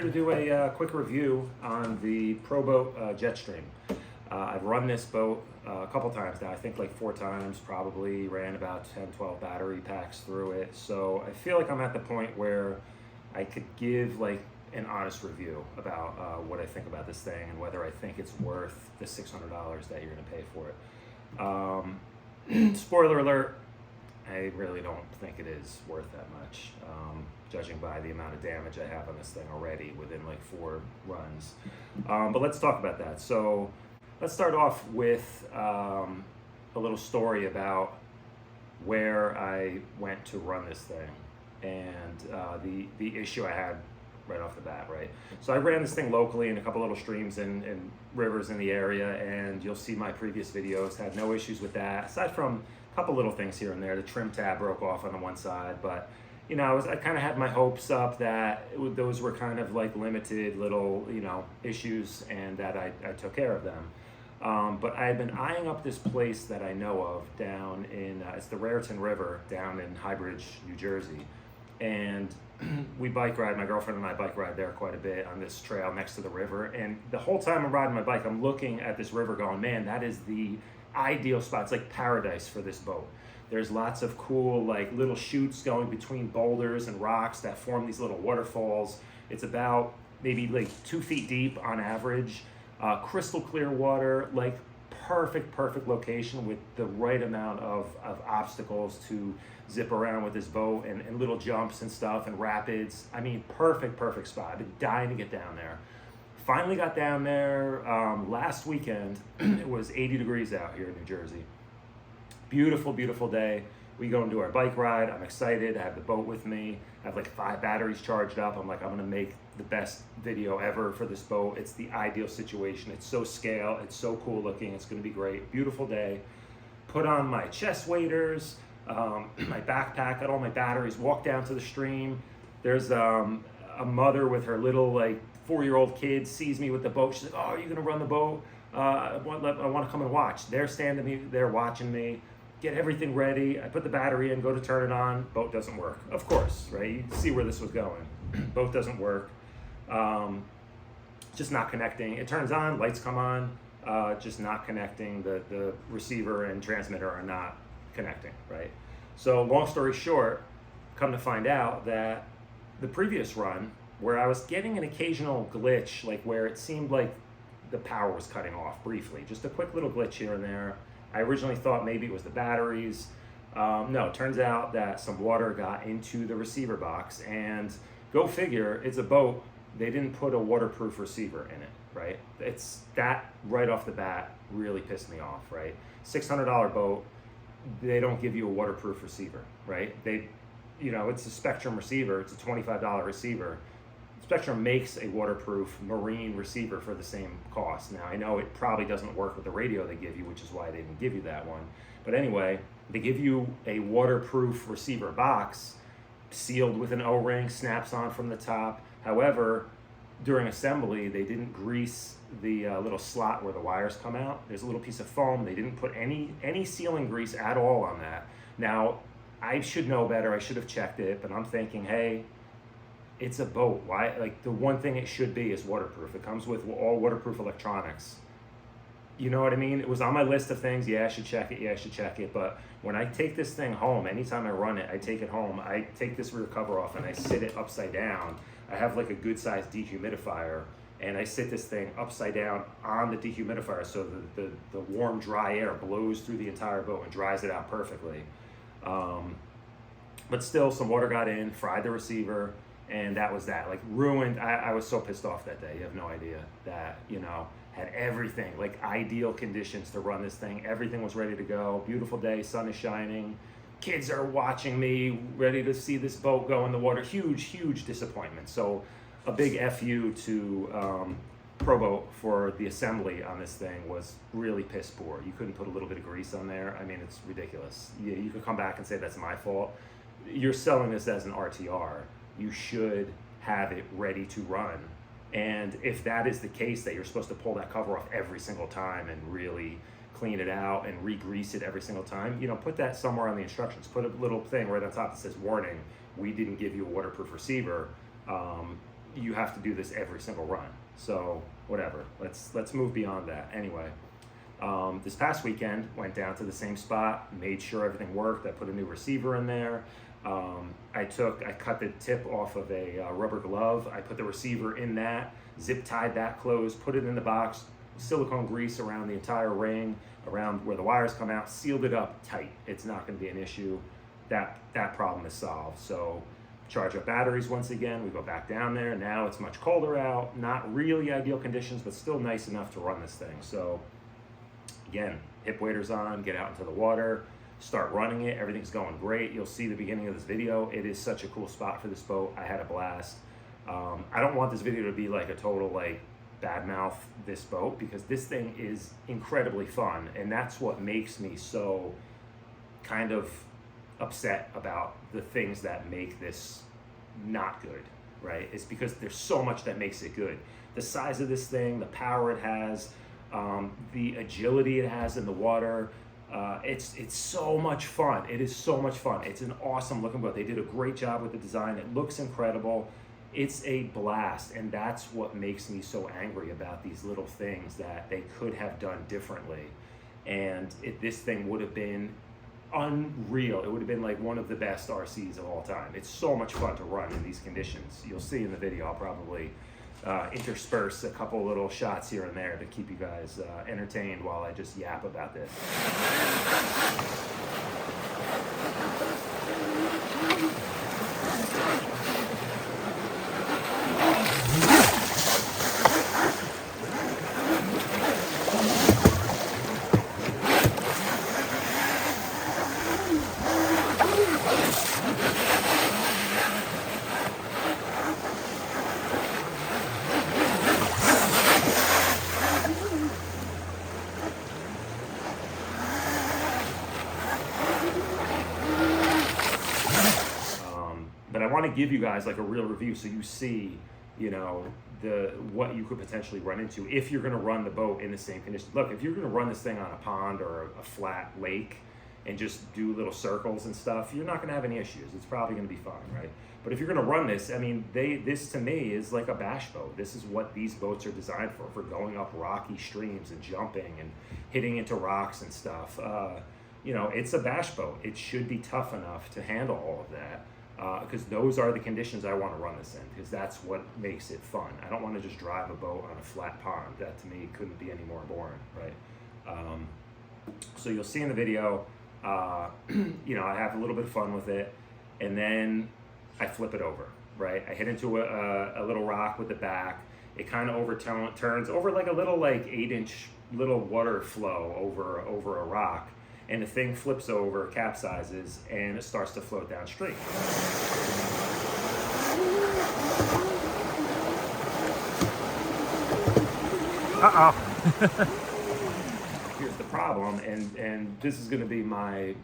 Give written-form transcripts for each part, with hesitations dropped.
Here to do a quick review on the ProBoat Jetstream. I've run this boat a couple times now, I think like 4 times probably, ran about 10, 12 battery packs through it. So I feel like I'm at the point where I could give like an honest review about what I think about this thing and whether I think it's worth the $600 that you're gonna pay for it. Spoiler alert, I really don't think it is worth that much, judging by the amount of damage I have on this thing already within like 4 runs. But let's talk about that. So let's start off with a little story about where I went to run this thing and the issue I had right off the bat, right? So I ran this thing locally in a couple little streams and rivers in the area, and you'll see my previous videos, had no issues with that, aside from a couple little things here and there. The trim tab broke off on the one side, but you know, I kind of had my hopes up that those were kind of like limited little, you know, issues, and that I took care of them. But I had been eyeing up this place that I know of down in, it's the Raritan River down in Highbridge, New Jersey. And we bike ride, my girlfriend and I bike ride there quite a bit on this trail next to the river. And the whole time I'm riding my bike, I'm looking at this river going, man, that is the ideal spot. It's like paradise for this boat. There's lots of cool like little chutes going between boulders and rocks that form these little waterfalls. It's about maybe like 2 feet deep on average. Crystal clear water, like perfect location with the right amount of obstacles to zip around with this boat, and little jumps and stuff and rapids. I mean, perfect spot. I've been dying to get down there. Finally got down there last weekend. It was 80 degrees out here in New Jersey. Beautiful day. We go and do our bike ride. I'm excited. I have the boat with me. I have like 5 batteries charged up. I'm like, I'm gonna make the best video ever for this boat. It's the ideal situation. It's so scale. It's so cool looking. It's gonna be great. Beautiful day. Put on my chest waders, my backpack, got all my batteries, walk down to the stream. There's a mother with her little like 4-year-old kid sees me with the boat. She's like, oh, are you gonna run the boat? I want to come and watch. They're standing there watching me. Get everything ready. I put the battery in, go to turn it on. Boat doesn't work. Of course, right? You see where this was going. Boat doesn't work. Just not connecting. It turns on, lights come on, just not connecting. The receiver and transmitter are not connecting, right? So long story short, come to find out that the previous run, where I was getting an occasional glitch, like where it seemed like the power was cutting off briefly, just a quick little glitch here and there. I originally thought maybe it was the batteries. No, it turns out that some water got into the receiver box, and go figure, it's a boat. They didn't put a waterproof receiver in it, right? It's that right off the bat really pissed me off, right? $600 boat, they don't give you a waterproof receiver, right? You know, it's a Spectrum receiver, it's a $25 receiver. Spectrum makes a waterproof marine receiver for the same cost. Now, I know it probably doesn't work with the radio they give you, which is why they didn't give you that one. But anyway, they give you a waterproof receiver box, sealed with an O-ring, snaps on from the top. However, during assembly, they didn't grease the little slot where the wires come out. There's a little piece of foam. They didn't put any sealing grease at all on that. Now, I should know better. I should have checked it, but I'm thinking, hey, it's a boat. Why? Like, the one thing it should be is waterproof. It comes with all waterproof electronics. You know what I mean? It was on my list of things. Yeah, I should check it. But when I take this thing home, anytime I run it, I take it home. I take this rear cover off and I sit it upside down. I have like a good sized dehumidifier, and I sit this thing upside down on the dehumidifier so that the warm, dry air blows through the entire boat and dries it out perfectly. But still, some water got in, fried the receiver. And that was that, like ruined. I was so pissed off that day. You have no idea. That, you know, had everything, like ideal conditions to run this thing. Everything was ready to go. Beautiful day, sun is shining. Kids are watching me, ready to see this boat go in the water. Huge disappointment. So a big FU to ProBoat for the assembly on this thing was really piss poor. You couldn't put a little bit of grease on there. I mean, it's ridiculous. You could come back and say that's my fault. You're selling this as an RTR. You should have it ready to run. And if that is the case, that you're supposed to pull that cover off every single time and really clean it out and re-grease it every single time, you know, put that somewhere on the instructions. Put a little thing right on top that says, warning, we didn't give you a waterproof receiver. you have to do this every single run. So whatever, let's move beyond that. Anyway, this past weekend, went down to the same spot, made sure everything worked. I put a new receiver in there. I cut the tip off of a rubber glove. I put the receiver in that, zip tied that closed, put it in the box, silicone grease around the entire ring, around where the wires come out, sealed it up tight. It's not going to be an issue. That problem is solved. So charge up batteries once again. We go back down there. Now it's much colder out. Not really ideal conditions, but still nice enough to run this thing. So again, hip waders on, get out into the water, start running it. Everything's going great. You'll see the beginning of this video. It is such a cool spot for this boat. I had a blast. I don't want this video to be like a total like badmouth this boat, because this thing is incredibly fun, and that's what makes me so kind of upset about the things that make this not good, right? It's because there's so much that makes it good. The size of this thing, the power it has, the agility it has in the water, it's so much fun. It is so much fun. It's an awesome looking boat. They did a great job with the design. It looks incredible. It's a blast, and that's what makes me so angry about these little things that they could have done differently. And this thing would have been unreal. It would have been like one of the best RCs of all time. It's so much fun to run in these conditions. You'll see in the video, I'll probably intersperse a couple little shots here and there to keep you guys entertained while I just yap about this. But I want to give you guys like a real review so you see, you know, what you could potentially run into if you're going to run the boat in the same condition. Look, if you're going to run this thing on a pond or a flat lake and just do little circles and stuff, you're not going to have any issues. It's probably going to be fine, right? But if you're going to run this, I mean, this to me is like a bash boat. This is what these boats are designed for going up rocky streams and jumping and hitting into rocks and stuff. You know, it's a bash boat. It should be tough enough to handle all of that. Because those are the conditions I want to run this in, because that's what makes it fun. I don't want to just drive a boat on a flat pond. That to me couldn't be any more boring, right? So you'll see in the video, you know, I have a little bit of fun with it, and then I flip it over, right? I hit into a little rock with the back. It kind of turns over like a little 8-inch little water flow over a rock. And the thing flips over, capsizes, and it starts to float downstream. Here's the problem, and this is going to be my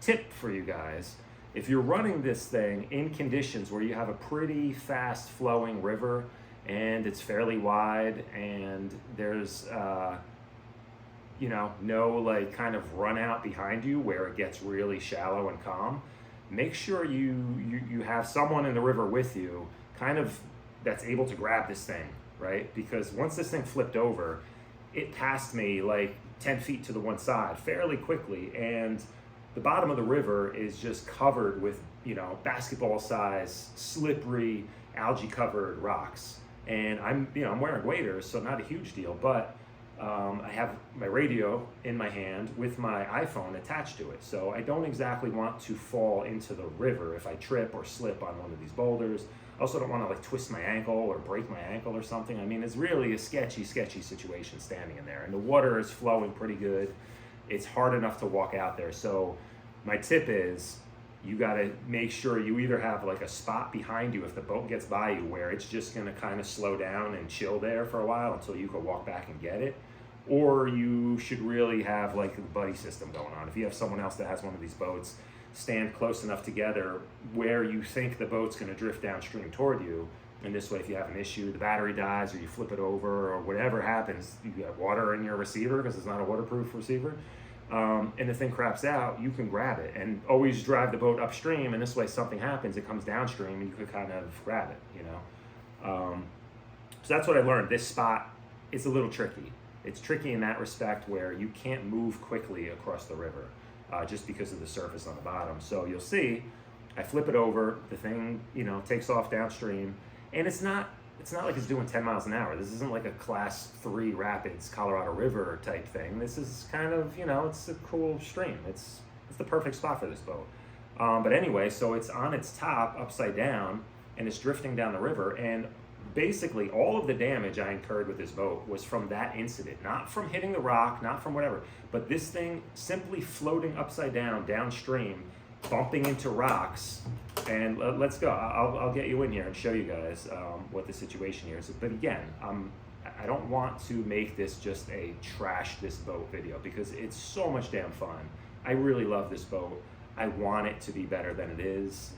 tip for you guys. If you're running this thing in conditions where you have a pretty fast flowing river and it's fairly wide and there's you know, no like kind of run out behind you where it gets really shallow and calm, make sure you have someone in the river with you kind of that's able to grab this thing, right? Because once this thing flipped over, it passed me like 10 feet to the one side fairly quickly, and the bottom of the river is just covered with, you know, basketball size, slippery, algae covered rocks. And I'm wearing waders, so not a huge deal, but I have my radio in my hand with my iPhone attached to it. So I don't exactly want to fall into the river if I trip or slip on one of these boulders. I also don't want to like twist my ankle or break my ankle or something. I mean, it's really a sketchy situation standing in there, and the water is flowing pretty good. It's hard enough to walk out there. So my tip is you got to make sure you either have like a spot behind you if the boat gets by you where it's just going to kind of slow down and chill there for a while until you can walk back and get it, or you should really have like a buddy system going on. If you have someone else that has one of these boats, stand close enough together where you think the boat's going to drift downstream toward you, and this way if you have an issue, the battery dies or you flip it over or whatever happens, you got water in your receiver because it's not a waterproof receiver, and the thing craps out, you can grab it. And always drive the boat upstream, and this way something happens, it comes downstream and you could kind of grab it, you know. So that's what I learned. This spot is a little tricky. It's tricky in that respect where you can't move quickly across the river just because of the surface on the bottom. So you'll see, I flip it over, the thing, you know, takes off downstream, and it's not like it's doing 10 miles an hour. This isn't like a class 3 rapids, Colorado River type thing. This is kind of, you know, it's a cool stream. It's the perfect spot for this boat. But anyway, so it's on its top, upside down, and it's drifting down the river. And basically all of the damage I incurred with this boat was from that incident, not from hitting the rock, not from whatever, but this thing simply floating upside down, downstream, bumping into rocks. And let's go. I'll get you in here and show you guys what the situation here is. But again, I don't want to make this just a trash this boat video because it's so much damn fun. I really love this boat. I want it to be better than it is.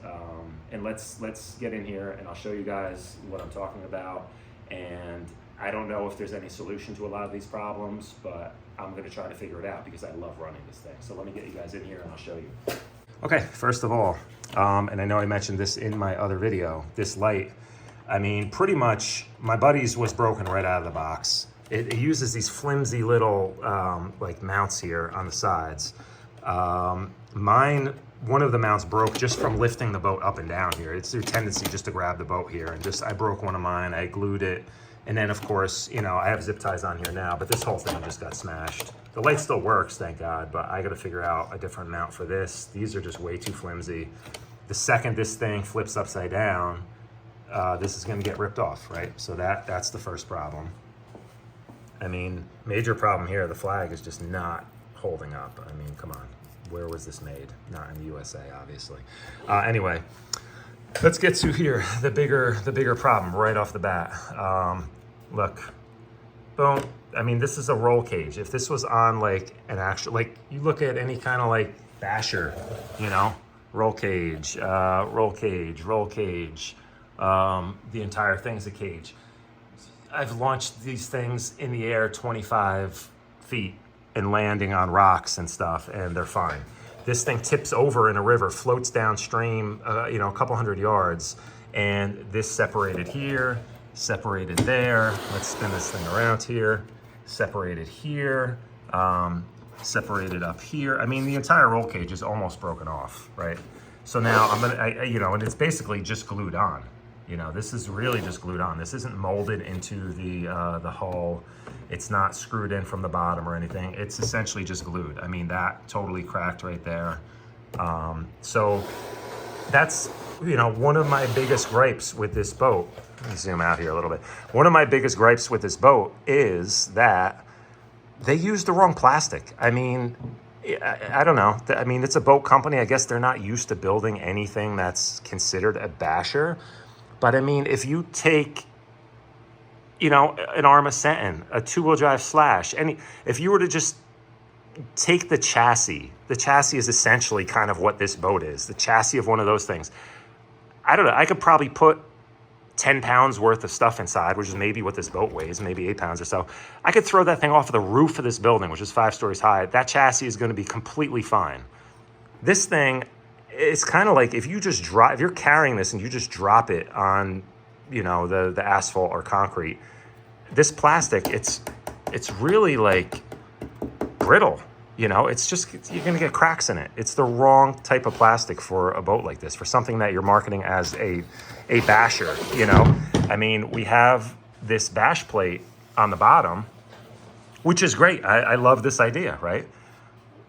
And let's get in here and I'll show you guys what I'm talking about. And I don't know if there's any solution to a lot of these problems, but I'm gonna try to figure it out because I love running this thing. So let me get you guys in here and I'll show you. Okay, first of all, and I know I mentioned this in my other video, this light, I mean, pretty much my buddy's was broken right out of the box. It uses these flimsy little like mounts here on the sides. Mine, one of the mounts broke just from lifting the boat up and down here. It's their tendency just to grab the boat here, and I broke one of mine, I glued it, and then of course, you know, I have zip ties on here now, but this whole thing just got smashed. The light still works, thank God, but I gotta figure out a different mount for this. These are just way too flimsy. The second this thing flips upside down, this is gonna get ripped off, right? So that's the first problem. I mean, major problem here, the flag is just not holding up. I mean, come on. Where was this made? Not in the USA, obviously. Anyway, let's get to here, the bigger problem right off the bat. Look, boom. I mean, this is a roll cage. If this was on like an actual, like you look at any kind of like basher, you know, roll cage, roll cage, roll cage. The entire thing's a cage. I've launched these things in the air 25 feet and landing on rocks and stuff, and they're fine. This thing tips over in a river, floats downstream, you know, a couple hundred yards, and this separated here, separated there. Let's spin this thing around here. Separated here, separated up here. I mean, the entire roll cage is almost broken off, right? So now I'm gonna, you know, and it's basically just glued on. You know, this is really just glued on. This isn't molded into the hull. It's not screwed in from the bottom or anything. It's essentially just glued. I mean, that totally cracked right there. So that's, you know, one of my biggest gripes with this boat. Let me zoom out here a little bit. One of my biggest gripes with this boat is that they used the wrong plastic. I mean, I don't know. I mean, it's a boat company. I guess they're not used to building anything that's considered a basher. But I mean, if you take, you know, an Arma Sentin, a 2-wheel drive Slash, if you were to just take the chassis is essentially kind of what this boat is, the chassis of one of those things. I don't know, I could probably put 10 pounds worth of stuff inside, which is maybe what this boat weighs, maybe 8 pounds or so. I could throw that thing off of the roof of this building, which is 5 stories high. That chassis is going to be completely fine. This thing, it's kind of like if you're carrying this and you just drop it on, you know, the asphalt or concrete, this plastic, it's really like brittle, you know, it's just, you're gonna get cracks in it. It's the wrong type of plastic for a boat like this, for something that you're marketing as a basher, you know. I mean, we have this bash plate on the bottom, which is great. I love this idea, right?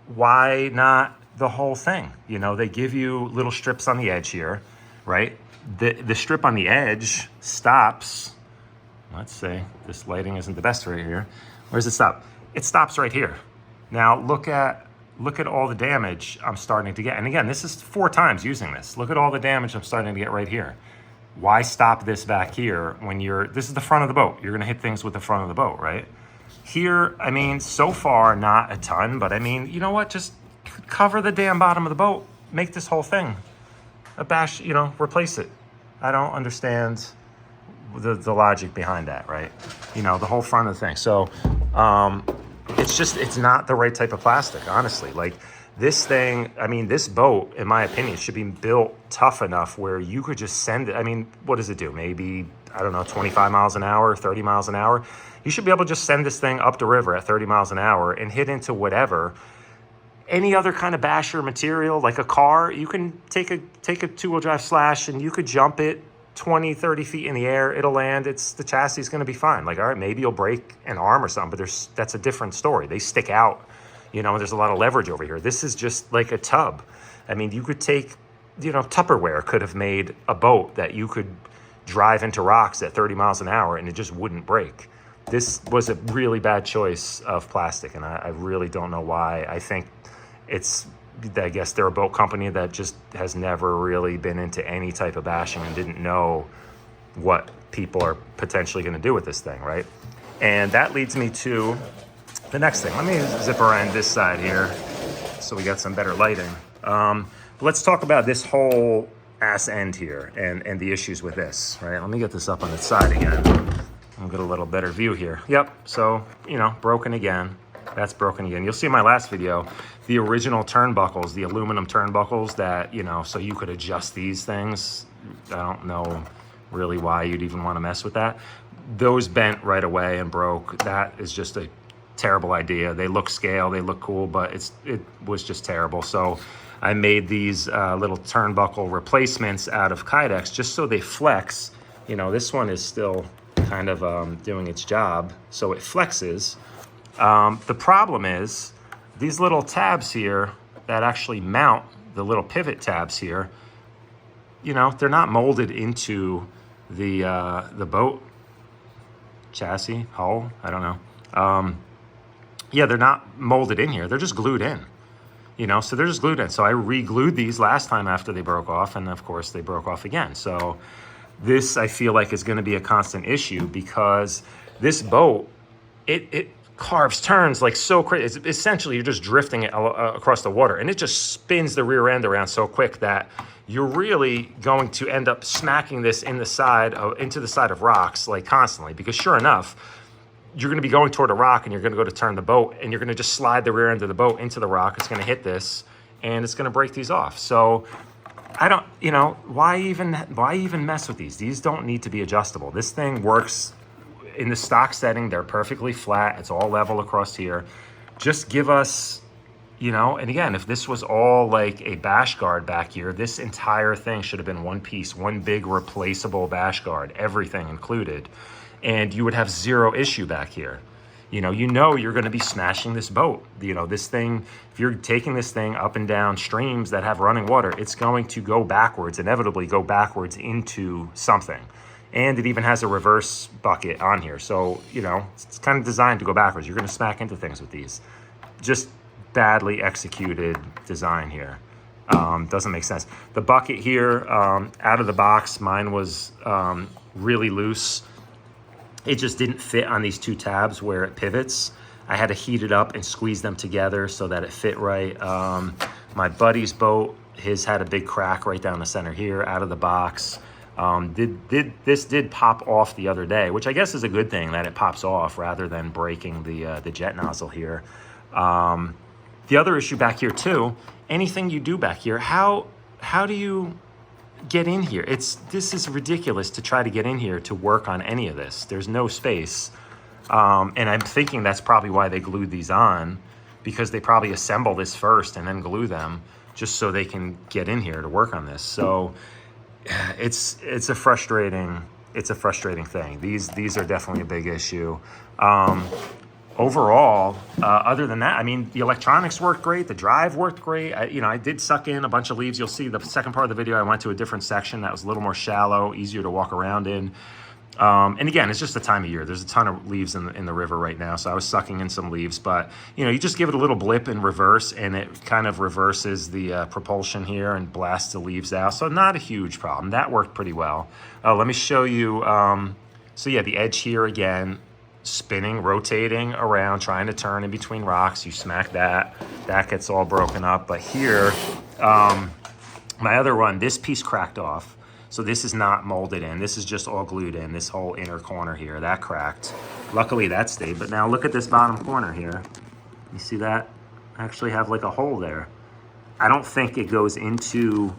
Why not the whole thing? You know, they give you little strips on the edge here, right? The strip on the edge stops. Let's say this lighting isn't the best right here. Where does it stop? It stops right here. Now look at all the damage I'm starting to get. And again, this is 4 times using this. Look at all the damage I'm starting to get right here. Why stop this back here when this is the front of the boat. You're gonna hit things with the front of the boat, right? Here, I mean, so far, not a ton, but I mean, you know what? Just cover the damn bottom of the boat. Make this whole thing a bash, you know, replace it. I don't understand the logic behind that, right? You know, the whole front of the thing. So it's not the right type of plastic, honestly. Like this thing, I mean, this boat, in my opinion, should be built tough enough where you could just send it. I mean, what does it do? Maybe, I don't know, 25 miles an hour, 30 miles an hour, you should be able to just send this thing up the river at 30 miles an hour and hit into whatever. Any other kind of basher material, like a car, you can take a two-wheel drive Slash and you could jump it 20, 30 feet in the air, it'll land, the chassis is gonna be fine. Like, all right, maybe you'll break an arm or something, but that's a different story. They stick out, you know, there's a lot of leverage over here. This is just like a tub. I mean, you could take, you know, Tupperware could have made a boat that you could drive into rocks at 30 miles an hour and it just wouldn't break. This was a really bad choice of plastic, and I really don't know why. I think I guess they're a boat company that just has never really been into any type of bashing and didn't know what people are potentially going to do with this thing, right? And that leads me to the next thing. Let me zip around this side here so we got some better lighting. Let's talk about this whole ass end here and the issues with this, right? Let me get this up on its side again. I'll get a little better view here. Yep, so, you know, broken again. That's broken again. You'll see in my last video, the original turnbuckles, the aluminum turnbuckles that, you know, so you could adjust these things. I don't know really why you'd even want to mess with that. Those bent right away and broke. That is just a terrible idea. They look scale, they look cool, but it was just terrible. So I made these little turnbuckle replacements out of Kydex just so they flex. You know, this one is still kind of doing its job, so it flexes. The problem is these little tabs here that actually mount the little pivot tabs here, you know, they're not molded into the boat chassis, hull, I don't know. Yeah, they're not molded in here. They're just glued in, you know, so they're just glued in. So I re-glued these last time after they broke off, and of course they broke off again. So this, I feel like, is going to be a constant issue because this boat, it carves turns like so crazy. Essentially, you're just drifting it across the water, and it just spins the rear end around so quick that you're really going to end up smacking this into the side of rocks like constantly, because sure enough, you're going to be going toward a rock and you're going to go to turn the boat and you're going to just slide the rear end of the boat into the rock. It's going to hit this and it's going to break these off. So I don't, you know, why even mess with these? These don't need to be adjustable. This thing works in the stock setting. They're perfectly flat. It's all level across here. Just give us, you know, and again, if this was all like a bash guard back here, this entire thing should have been one piece, one big replaceable bash guard, everything included. And you would have zero issue back here. You know you're going to be smashing this boat. You know, this thing, if you're taking this thing up and down streams that have running water, it's going to go backwards, inevitably go backwards into something. And it even has a reverse bucket on here. So, you know, it's kind of designed to go backwards. You're going to smack into things with these. Just badly executed design here. Doesn't make sense. The bucket here, out of the box, mine was really loose. It just didn't fit on these two tabs where it pivots. I had to heat it up and squeeze them together so that it fit right. My buddy's boat, his had a big crack right down the center here, out of the box. This did pop off the other day, which I guess is a good thing that it pops off rather than breaking the jet nozzle here. The other issue back here too, anything you do back here, how do you get in here? This is ridiculous to try to get in here to work on any of this. There's no space. And I'm thinking that's probably why they glued these on, because they probably assemble this first and then glue them just so they can get in here to work on this. So it's a frustrating thing. These are definitely a big issue. Overall, other than that, I mean, the electronics worked great. The drive worked great. I did suck in a bunch of leaves. You'll see the second part of the video, I went to a different section that was a little more shallow, easier to walk around in. And again, it's just the time of year. There's a ton of leaves in the river right now, so I was sucking in some leaves. But, you just give it a little blip in reverse, and it kind of reverses the propulsion here and blasts the leaves out. So not a huge problem. That worked pretty well. Let me show you. So yeah, the edge here again, spinning, rotating around, trying to turn in between rocks. You smack that gets all broken up. But here, my other one, this piece cracked off. So this is not molded in. This is just all glued in. This whole inner corner here, that cracked. Luckily that stayed. But now look at this bottom corner here. You see that? I actually have like a hole there. I don't think it goes into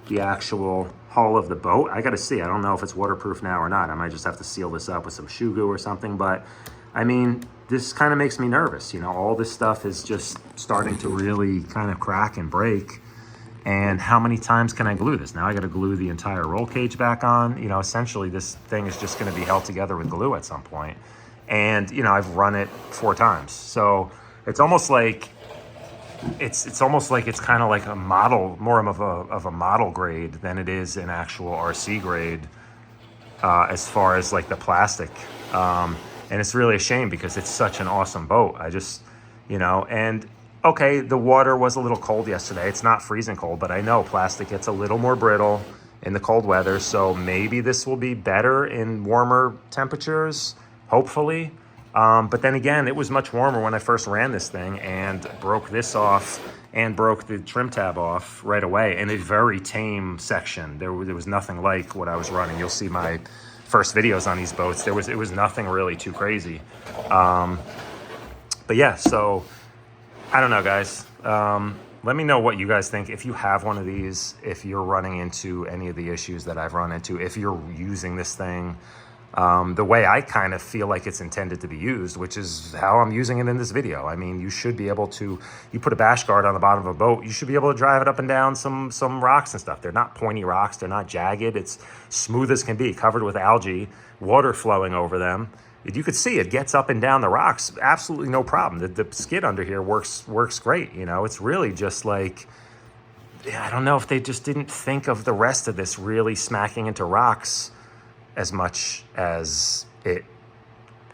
the actual hull of the boat. I got to see. I don't know if it's waterproof now or not. I might just have to seal this up with some shoe goo or something. But I mean, this kind of makes me nervous. You know, all this stuff is just starting to really kind of crack and break. And how many times can I glue this? Now I got to glue the entire roll cage back on. You know, essentially this thing is just going to be held together with glue at some point. And, you know, I've run it 4 times. So it's almost like it's almost like it's kind of like a model, more of a model grade than it is an actual RC grade as far as like the plastic. And it's really a shame because it's such an awesome boat. I just, you know, and okay, the water was a little cold yesterday. It's not freezing cold, but I know plastic gets a little more brittle in the cold weather. So maybe this will be better in warmer temperatures, hopefully. But then again, it was much warmer when I first ran this thing and broke this off and broke the trim tab off right away in a very tame section. There was nothing like what I was running. You'll see my first videos on these boats. It was nothing really too crazy. But yeah, so I don't know, guys. Let me know what you guys think. If you have one of these, if you're running into any of the issues that I've run into, if you're using this thing the way I kind of feel like it's intended to be used, which is how I'm using it in this video. I mean, you should be able to, you put a bash guard on the bottom of a boat, you should be able to drive it up and down some rocks and stuff. They're not pointy rocks, they're not jagged, it's smooth as can be, covered with algae, water flowing over them. You could see it gets up and down the rocks, absolutely no problem. The skid under here works great, you know. It's really just like, I don't know if they just didn't think of the rest of this really smacking into rocks as much as it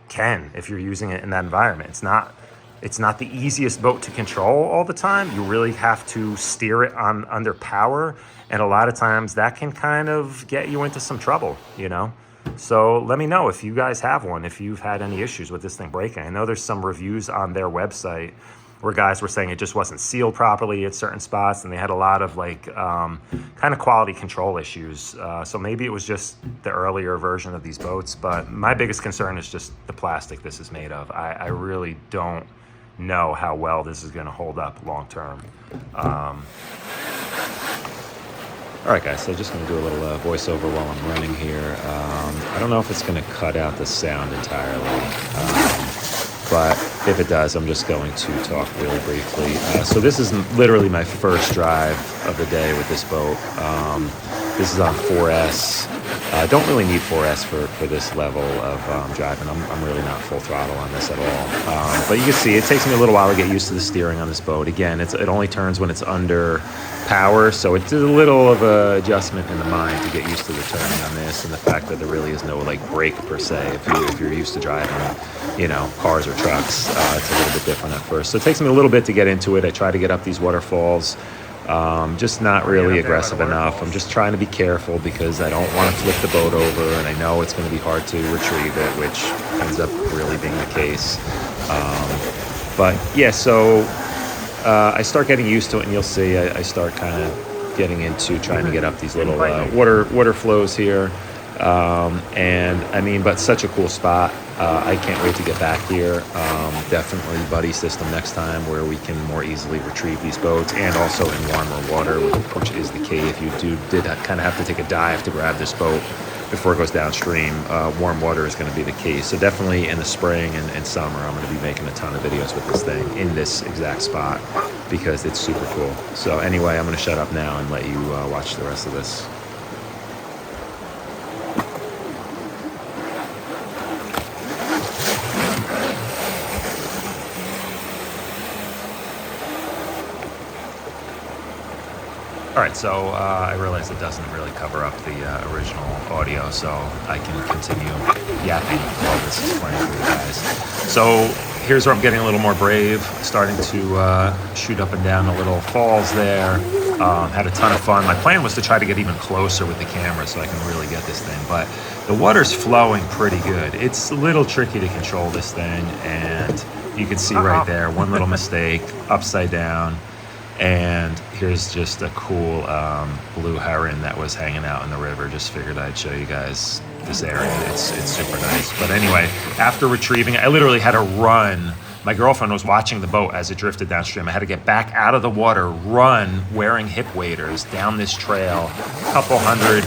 can if you're using it in that environment. It's not the easiest boat to control all the time. You really have to steer it under power, and a lot of times that can kind of get you into some trouble, you know. So let me know if you guys have one, if you've had any issues with this thing breaking. I know there's some reviews on their website where guys were saying it just wasn't sealed properly at certain spots, and they had a lot of like kind of quality control issues. So maybe it was just the earlier version of these boats, but my biggest concern is just the plastic this is made of. I really don't know how well this is gonna hold up long term. All right, guys, so just gonna do a little voiceover while I'm running here. I don't know if it's gonna cut out the sound entirely. But if it does, I'm just going to talk really briefly. So this is literally my first drive of the day with this boat. This is on 4S. Don't really need 4S for this level of driving. I'm really not full throttle on this at all. But you can see it takes me a little while to get used to the steering on this boat. Again, it only turns when it's under power, so it's a little of a adjustment in the mind to get used to the turning on this, and the fact that there really is no like brake per se. If you're used to driving, you know, cars or trucks, it's a little bit different at first. So it takes me a little bit to get into it. I try to get up these waterfalls. Just not really aggressive enough. I'm just trying to be careful because I don't want to flip the boat over, and I know it's going to be hard to retrieve it, which ends up really being the case. But yeah, so I start getting used to it, and you'll see I start kind of getting into trying to get up these little water flows here. And I mean, but such a cool spot. I can't wait to get back here. Definitely buddy system next time where we can more easily retrieve these boats, and also in warmer water, which is the key. If you did kind of have to take a dive to grab this boat before it goes downstream, warm water is going to be the key. So definitely in the spring and summer, I'm going to be making a ton of videos with this thing in this exact spot because it's super cool. So anyway, I'm going to shut up now and let you watch the rest of this. All right, so I realize it doesn't really cover up the original audio, so I can continue yapping while this is playing for you guys. So here's where I'm getting a little more brave, starting to shoot up and down the little falls there. Had a ton of fun. My plan was to try to get even closer with the camera so I can really get this thing, but the water's flowing pretty good. It's a little tricky to control this thing, and you can see right there, one little mistake, upside down. And here's just a cool blue heron that was hanging out in the river. Just figured I'd show you guys this area. It's super nice. But anyway, after retrieving, I literally had to run my girlfriend was watching the boat as it drifted downstream. I had to get back out of the water, run wearing hip waders down this trail, a couple hundred,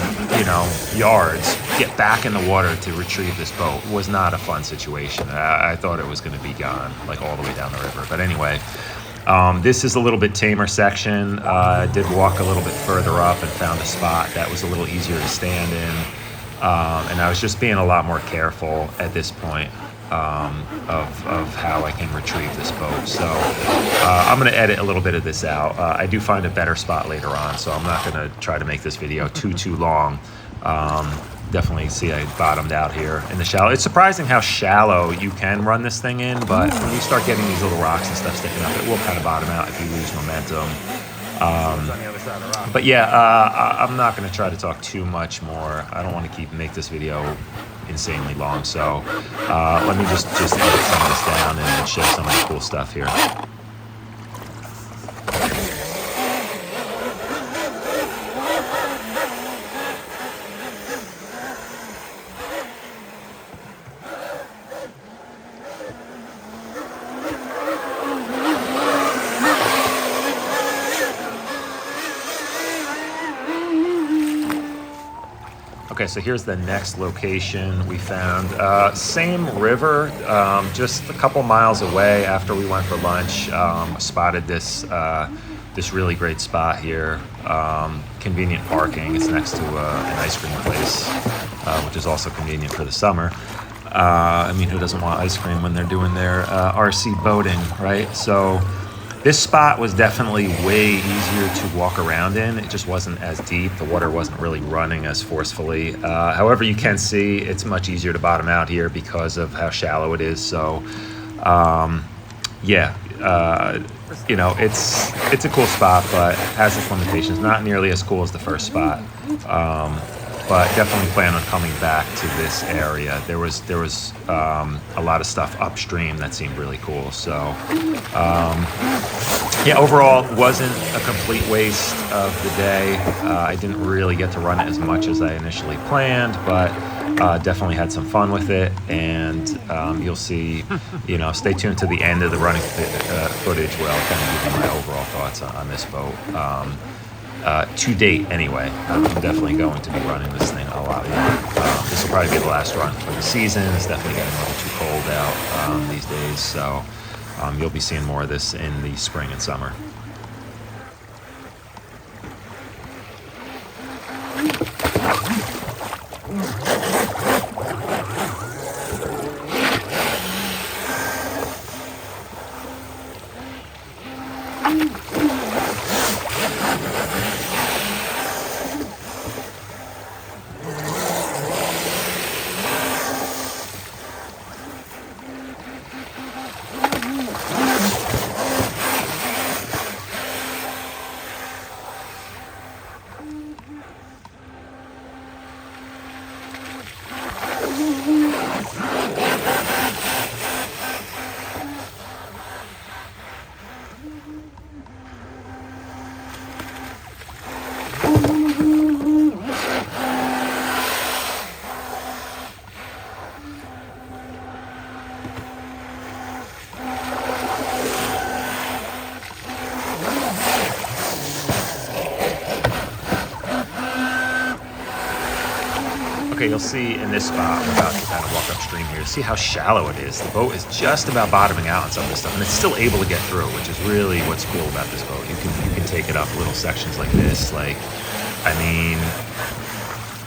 yards, get back in the water to retrieve this boat. It was not a fun situation. I thought it was going to be gone, like all the way down the river. But anyway, this is a little bit tamer section. I did walk a little bit further up and found a spot that was a little easier to stand in. And I was just being a lot more careful at this point of how I can retrieve this boat. So I'm going to edit a little bit of this out. I do find a better spot later on, so I'm not going to try to make this video too long. Definitely see I bottomed out here in the shallow. It's surprising how shallow you can run this thing in, but when you start getting these little rocks and stuff sticking up, it will kind of bottom out if you lose momentum. But yeah, I'm not going to try to talk too much more. I don't want to make this video insanely long, so let me just edit some of this down and show some of the cool stuff here. Okay, so here's the next location we found. Same river, just a couple miles away after we went for lunch. Spotted this really great spot here. Convenient parking. It's next to an ice cream place, which is also convenient for the summer. I mean, who doesn't want ice cream when they're doing their RC boating, right? So this spot was definitely way easier to walk around in. It just wasn't as deep. The water wasn't really running as forcefully. However, you can see it's much easier to bottom out here because of how shallow it is. So, yeah, it's a cool spot, but has its limitations. Not nearly as cool as the first spot. But definitely plan on coming back to this area. There was a lot of stuff upstream that seemed really cool. So yeah, overall wasn't a complete waste of the day. I didn't really get to run it as much as I initially planned, but definitely had some fun with it. And you'll see, stay tuned to the end of the running footage where I'll kind of give you my overall thoughts on this boat. To date, anyway, I'm definitely going to be running this thing a lot more. This will probably be the last run for the season. It's definitely getting a little too cold out these days, so you'll be seeing more of this in the spring and summer. Okay, you'll see in this spot, we're about to kind of walk upstream here, see how shallow it is. The boat is just about bottoming out on some of this stuff, and it's still able to get through, which is really what's cool about this boat. You can take it up little sections like this. Like, I mean,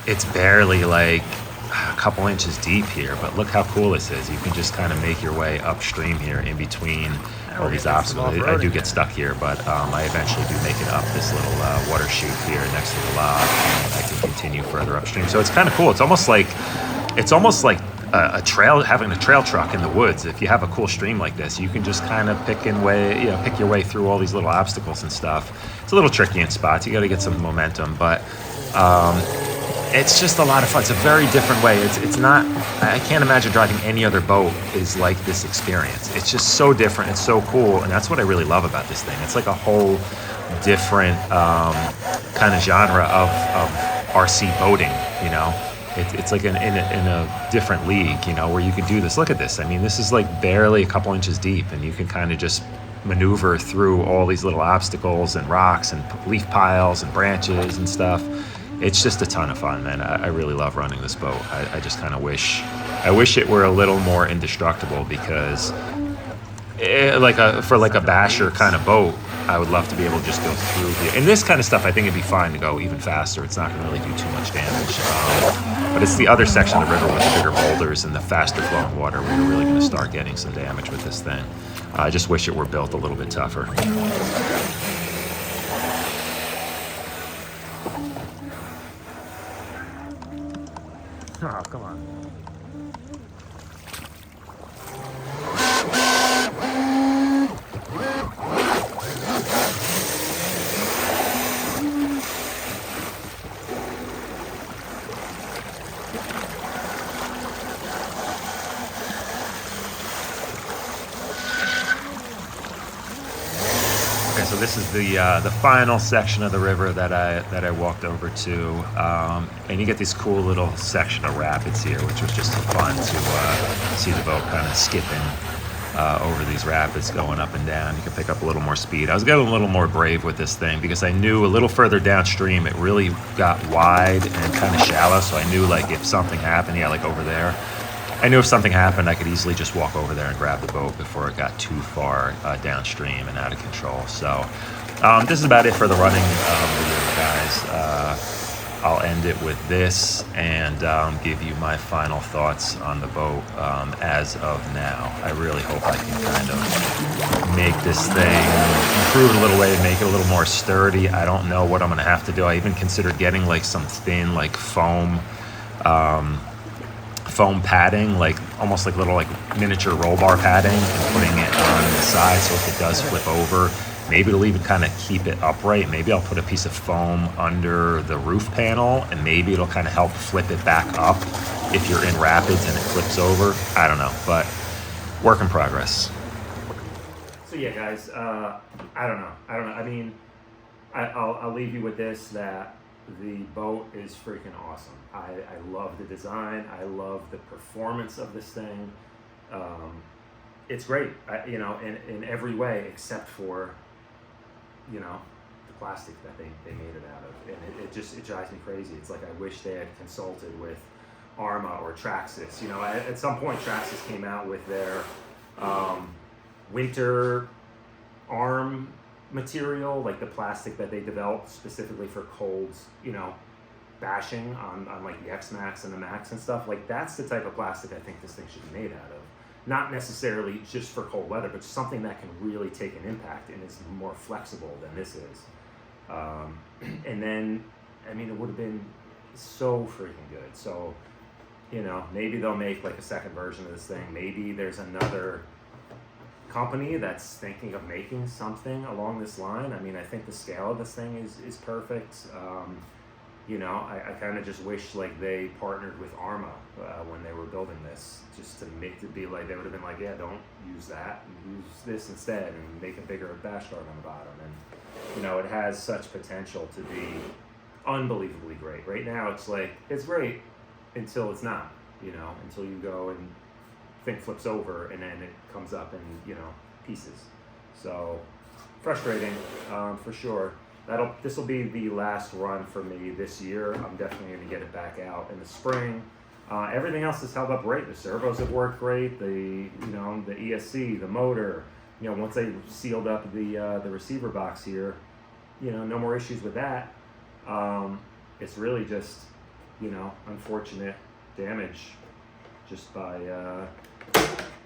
it's barely like a couple inches deep here, but look how cool this is. You can just kind of make your way upstream here in between all these obstacles. I do get stuck here, but I eventually do make it up this little water chute here next to the log, and I can continue further upstream. So it's kind of cool. It's almost like a trail, having a trail truck in the woods. If you have a cool stream like this, you can just kind of pick your way through all these little obstacles and stuff. It's a little tricky in spots. You got to get some momentum, but it's just a lot of fun. It's a very different way. It's not, I can't imagine driving any other boat is like this experience. It's just so different. It's so cool. And that's what I really love about this thing. It's like a whole different kind of genre of RC boating, It's like in a different league, you know, where you can do this. Look at this. I mean, this is like barely a couple inches deep, and you can kind of just maneuver through all these little obstacles and rocks and leaf piles and branches and stuff. It's just a ton of fun, man. I really love running this boat. I just kind of wish it were a little more indestructible, because for a basher kind of boat, I would love to be able to just go through here. And this kind of stuff, I think it'd be fine to go even faster. It's not going to really do too much damage. But it's the other section of the river with the bigger boulders and the faster flowing water where you're really going to start getting some damage with this thing. I just wish it were built a little bit tougher. Oh, come on. Okay, so this is the final section of the river that I walked over to, and you get this cool little section of rapids here, which was just fun to see the boat kind of skipping over these rapids, going up and down. You can pick up a little more speed. I was getting a little more brave with this thing because I knew a little further downstream it really got wide and kind of shallow, so I knew like if something happened, yeah, like over there, I knew if something happened, I could easily just walk over there and grab the boat before it got too far downstream and out of control. So this is about it for the running video, guys. I'll end it with this and give you my final thoughts on the boat as of now. I really hope I can kind of make this thing, improve it a little way, make it a little more sturdy. I don't know what I'm going to have to do. I even considered getting like some thin like foam padding, like almost like little like miniature roll bar padding, and putting it on the side so if it does flip over, maybe it'll even kind of keep it upright. Maybe I'll put a piece of foam under the roof panel, and maybe it'll kind of help flip it back up if you're in rapids and it flips over. I don't know, but work in progress. So yeah, guys, I don't know. I mean, I'll leave you with this, that the boat is freaking awesome. I love the design. I love the performance of this thing. It's great, you know, in every way except for, you know, the plastic that they made it out of. And it drives me crazy. It's like I wish they had consulted with Arma or Traxxas. You know, at some point Traxxas came out with their winter arm material, like the plastic that they developed specifically for colds, you know, bashing on like the X-Max and the Max and stuff. Like that's the type of plastic I think this thing should be made out of. Not necessarily just for cold weather, but something that can really take an impact and is more flexible than this is. And then, I mean, it would have been so freaking good. So, you know, maybe they'll make like a second version of this thing. Maybe there's another company that's thinking of making something along this line. I mean, I think the scale of this thing is perfect. You know, I kind of just wish like they partnered with Arma when they were building this, just to make it be like, they would have been like, yeah, don't use that, use this instead, and make a bigger bash guard on the bottom. And, you know, it has such potential to be unbelievably great. Right now, it's like, it's great until it's not, you know, until you go and thing flips over and then it comes up in, you know, pieces. So frustrating, for sure. This will be the last run for me this year. I'm definitely going to get it back out in the spring. Everything else has held up great. The servos have worked great. The ESC, the motor. You know, once they sealed up the receiver box here, you know, no more issues with that. It's really just, you know, unfortunate damage just by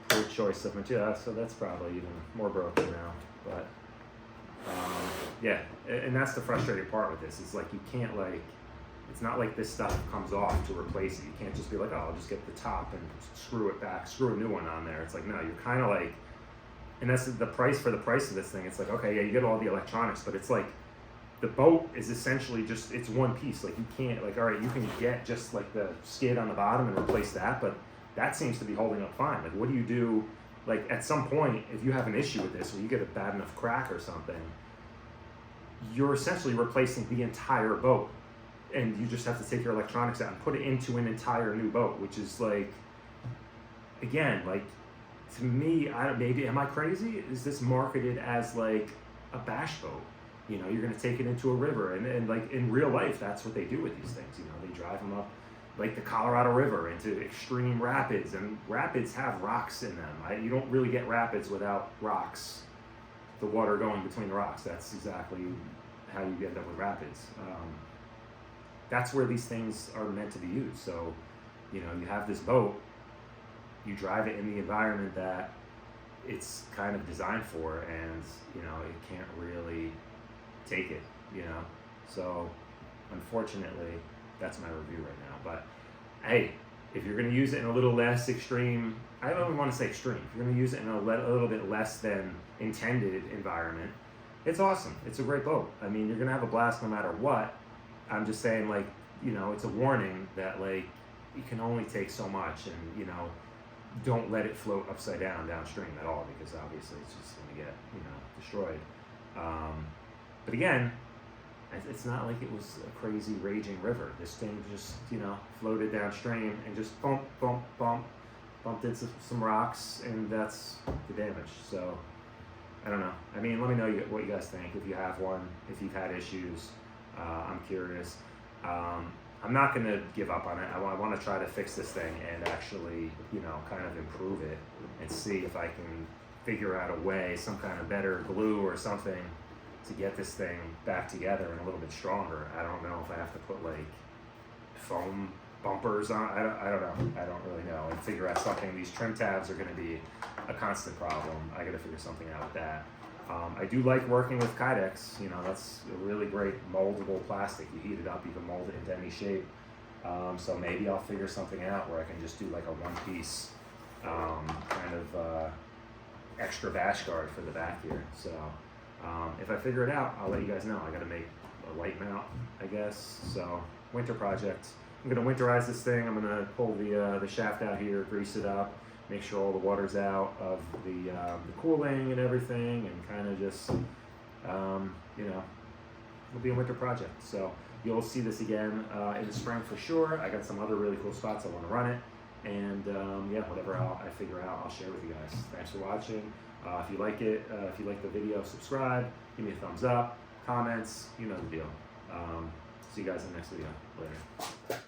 poor choice of material. So that's probably even more broken now, but. Yeah, and that's the frustrating part with this. It's like you can't like, it's not like this stuff comes off to replace it. You can't just be like, oh, I'll just get the top and screw it back, screw a new one on there. It's like, no, you're kind of like, and that's the price for the price of this thing. It's like, okay, yeah, you get all the electronics, but it's like, the boat is essentially just, it's one piece. Like you can't, like, all right, you can get just like the skid on the bottom and replace that, but that seems to be holding up fine. Like what do you do? Like at some point, if you have an issue with this, or you get a bad enough crack or something, you're essentially replacing the entire boat. and you just have to take your electronics out and put it into an entire new boat, which is like, again, like, to me, maybe, am I crazy? Is this marketed as like a bash boat? You know, you're gonna take it into a river, and like in real life, that's what they do with these things. You know, they drive them up like the Colorado River into extreme rapids, and rapids have rocks in them. You don't really get rapids without rocks, the water going between the rocks. That's exactly how you end up with rapids. That's where these things are meant to be used. So, you know, you have this boat, you drive it in the environment that it's kind of designed for, and, you know, it can't really take it, you know. So, unfortunately, that's my review right now. But hey, if you're going to use it in a little less extreme, I don't even want to say extreme, if you're going to use it in a little bit less than intended environment, it's awesome. It's a great boat. I mean, you're going to have a blast no matter what. I'm just saying, like, you know, it's a warning that, like, you can only take so much, and, you know, don't let it float upside down downstream at all, because obviously it's just going to get, you know, destroyed. But again, it's not like it was a crazy raging river. This thing just, you know, floated downstream and just bumped into some rocks, and that's the damage. So, I don't know. I mean, let me know what you guys think, if you have one, if you've had issues. I'm curious. I'm not going to give up on it. I want to try to fix this thing and actually, you know, kind of improve it and see if I can figure out a way, some kind of better glue or something, to get this thing back together and a little bit stronger. I don't know if I have to put like foam bumpers on. I don't know. I don't really know. And figure out something. These trim tabs are going to be a constant problem. I got to figure something out with that. I do like working with Kydex. You know, that's a really great moldable plastic. You heat it up, you can mold it into any shape. So maybe I'll figure something out where I can just do like a one-piece kind of extra bash guard for the back here. So if I figure it out, I'll let you guys know. I got to make a light mount, I guess. So winter project. I'm gonna winterize this thing. I'm gonna pull the shaft out here, grease it up, make sure all the water's out of the cooling and everything, and kind of just, you know, it'll be a winter project. So you'll see this again in the spring for sure. I got some other really cool spots I want to run it, and yeah, whatever I figure out, I'll share with you guys. Thanks for watching. If you like it, if you like the video, subscribe, give me a thumbs up, comments, you know the deal. See you guys in the next video. Later.